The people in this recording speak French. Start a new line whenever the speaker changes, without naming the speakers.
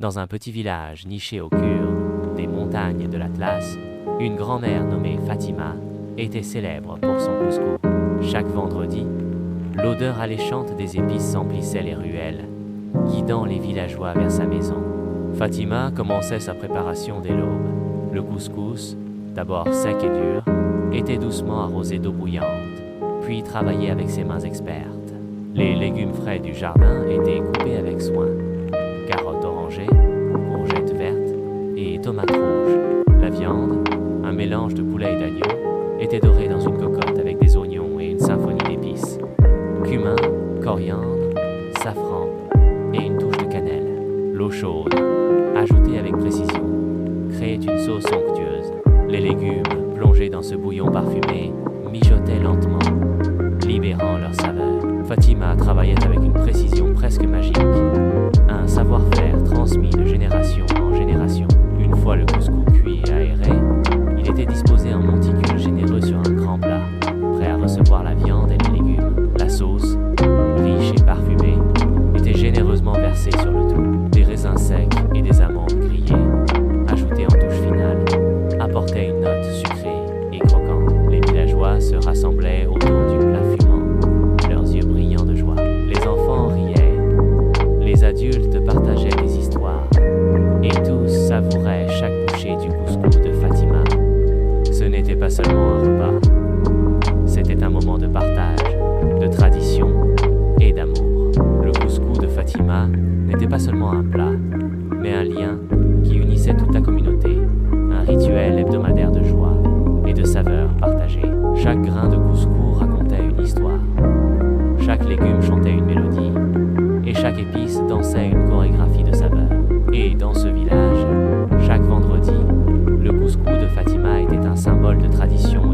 Dans un petit village niché au cœur des montagnes de l'Atlas, une grand-mère nommée Fatima était célèbre pour son couscous. Chaque vendredi, l'odeur alléchante des épices emplissait les ruelles, guidant les villageois vers sa maison. Fatima commençait sa préparation dès l'aube. Le couscous, d'abord sec et dur, était doucement arrosé d'eau bouillante, puis travaillé avec ses mains expertes. Les légumes frais du jardin étaient coupés avec soin. Carottes orangées, courgettes vertes et tomates rouges. La viande, un mélange de poulet et d'agneau, était dorée dans une cocotte avec des oignons et une symphonie d'épices. Cumin, coriandre, safran et une touche de cannelle. L'eau chaude, ajoutée avec précision, créait une sauce onctueuse. Les légumes, plongés dans ce bouillon parfumé, mijotaient lentement, libérant leur saveur. Fatima travaillait avec une précision presque magique, un savoir-faire transmis de génération en génération. Une fois le couscous cuit et aéré, il était disposé en monticules généreux sur un grand plat, prêt à recevoir la viande et les légumes. La sauce, riche et parfumée, était généreusement versée sur le tout. Des raisins secs et des amandes grillées, ajoutées en touche finale, apportaient une note sucrée et croquante. Les villageois se rassemblaient autour du plat fumant, leurs yeux brillants de joie. Les enfants riaient, les adultes partageaient des histoires, et tous savouraient chaque bouchée du couscous de Fatima. Ce n'était pas seulement un repas, c'était un moment de partage, de tradition et d'amour. Le couscous de Fatima n'était pas seulement un plat, mais un lien qui unissait toute la communauté, un rituel hebdomadaire de joie et de saveurs partagées. Chaque grain de couscous racontait une histoire, chaque légume chantait une mélodie, et chaque épice dansait une chorégraphie de saveurs. Et dans ce village, chaque vendredi, le couscous de Fatima était un symbole de tradition